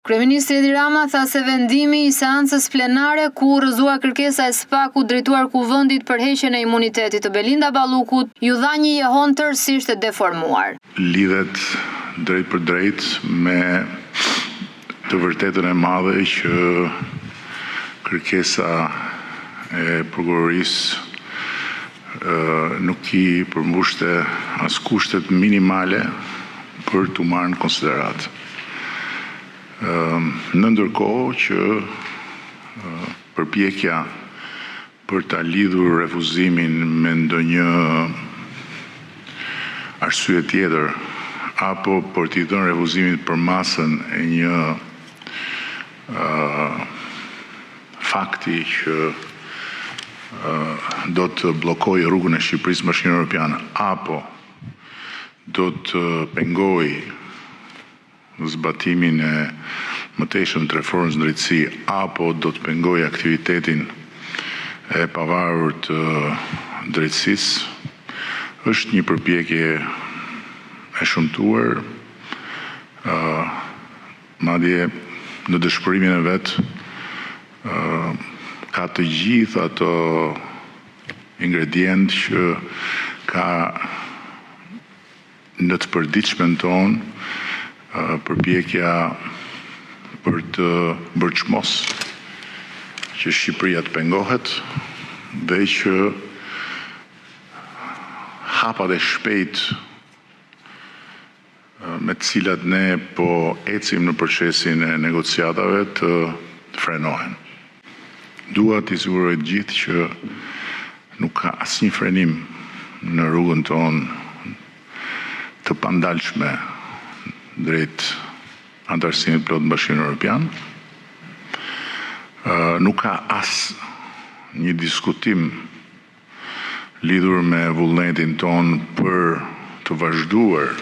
Kryeministri Edi Rama tha se vendimi i seancës plenare ku rrëzua kërkesa e SPAK-ut drejtuar Kuvendit për heqjen e imunitetit të Belinda Ballukut ju dha një jehon tërësisht e deformuar. Lidhet drejt për drejt me të vërtetën e madhe që kërkesa e prokurorisë nuk i përmbushte as kushtet minimale për t'u marrë në konsiderat. Në ndërkohë që përpjekja për ta lidhur refuzimin me ndonjë arsye tjetër apo për t'i dhënë refuzimin për masën e një fakti që do të bllokojë rrugën e Shqipërisë në Bashkinë Evropiane apo do të pengojë zbatimin e mëtejshëm të reformës në drejtësi apo do të pengojë aktivitetin e pavarur të drejtësisë është një përpjekje e shëmtuar, madje në dëshpërimin e vet ka të gjithë ato ingredient që ka në të përditshmën tonë përpjekja për të bërë çmos që Shqipëria të pengohet dhe që hapat e shpejt me të cilat ne po ecim në procesin e negociatave të frenohen. Dua t'i siguroj të gjithë që nuk ka asnjë frenim në rrugën tonë të pandalshme drejt antarësimit plot në Bashkinë Evropiane. Nuk ka as një diskutim lidhur me vullnetin ton për të vazhduar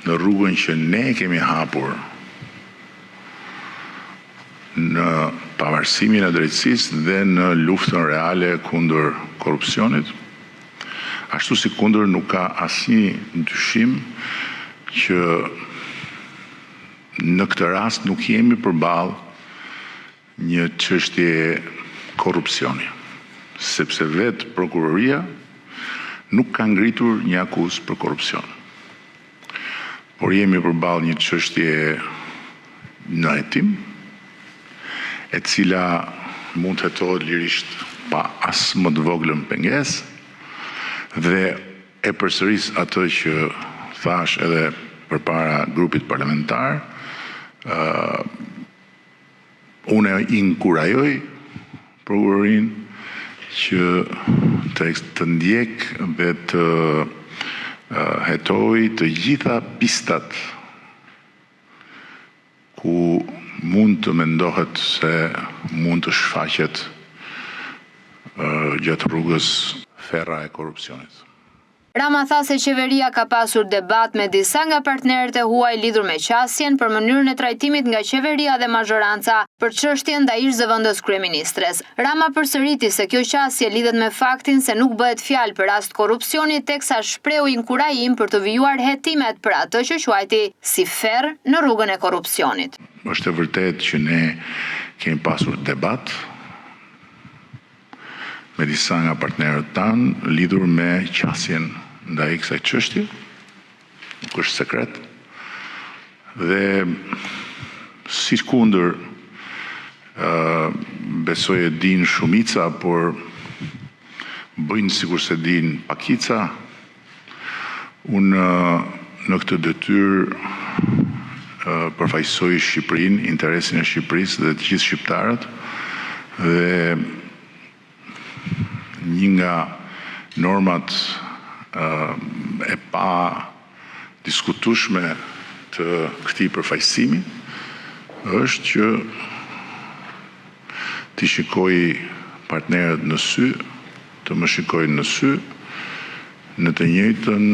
në rrugën që ne kemi hapur në pavarësimin e drejtësisë dhe në luftën reale kundër korrupsionit, ashtu si kundër nuk ka asnjë dyshim që në këtë rast nuk jemi përballë një çështje korrupsioni, sepse vetë prokuroria nuk ka ngritur një akuzë për korrupsion. Por jemi përballë një çështje në hetim, e cila mund të hetohet lirisht pa as më të voglën pengesë dhe e përsëris atë që thash edhe përpara grupit parlamentar, unë i inkurajoj prokurorinë që të ndjek dhe të hetoj të gjitha pistat ku mund të mendohet se mund të shfaqet gjatë rrugës ferra e korrupsionit. Rama tha se qeveria ka pasur debat me disa nga partnerët e huaj lidhur me qasjen për mënyrën e trajtimit nga qeveria dhe mazhoranca për çështjen ndaj zëvendës kryeministres. Rama përsëriti se kjo qasje lidhet me faktin se nuk bëhet fjalë për rast korrupsioni, teksa shprehu inkurajim për të vijuar hetimet për atë që quajti si ferr në rrugën e korrupsionit. Është e vërtetë që ne kemi pasur debat me disa nga partnerët tanë lidhur me qasjen ndaj kësaj çështje, nuk është sekret. Dhe si kundër besoj e din shumica, por bëjnë sikur se din pakica. Unë në këtë detyrë përfaqësoj Shqipërinë, interesin e Shqipërisë dhe të gjithë shqiptarët, dhe një nga normat e pa diskutueshme të këtij përfaqësimi është që t'i shikoj partnerët në sy, të më shikojnë në sy në të njëjtën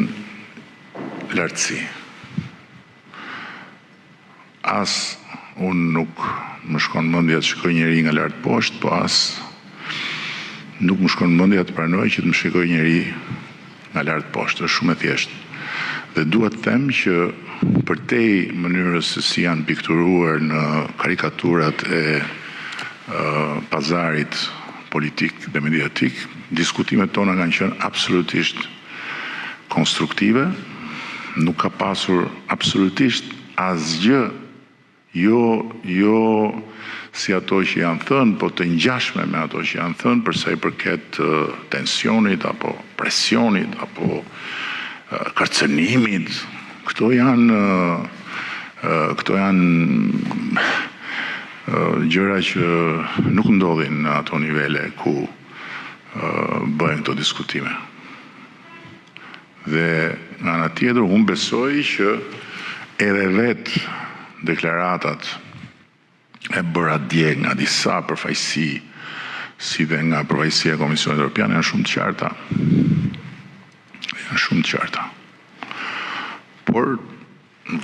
lartësi. As unë nuk më shkon mendja të shikoj njëri nga lart poshtë, po as nuk më shkon mendja të pranoj që të më shikoj njëri nga lart poshtë, është shumë e thjeshtë. Dhe duhet të them që përtej mënyrës se si janë pikturuar në karikaturat e pazarit politik dhe mediatik, diskutimet tona kanë qenë absolutisht konstruktive, nuk ka pasur absolutisht asgjë, jo si ato që janë thënë, po të ngjashme me ato që janë thënë për sa i përket tensionit apo presionit apo kërcënimit. Këto janë gjëra që nuk ndodhin në ato nivele ku bëhen këto diskutime. Dhe nga ana tjetër, unë besoj që edhe vetë deklaratat e bëra dje nga disa përfaqësi, si dhe nga përfaqësia e Komisionit Evropian, janë shumë të qarta. Janë shumë të qarta. Por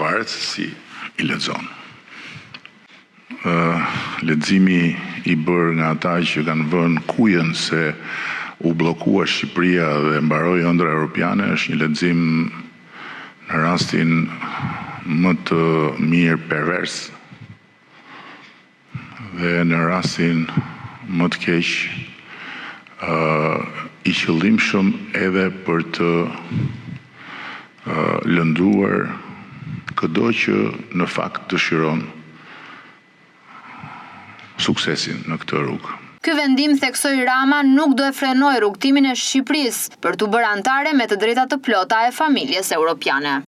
varet se si i lexon. Leximi i bërë nga ata që kanë vënë kujën se u bllokua Shqipëria dhe mbaroi ëndra europiane është një lexim në rastin më të mirë pervers dhe në rastin më të keq i qëllimshëm edhe për të lënduar çdo që në fakt dëshiron suksesin në këtë rrugë. Ky vendim, theksoi Rama, nuk do e frenojë rrugtimin e Shqipërisë për t'u bërë antare me të drejta të plota e familjes europiane.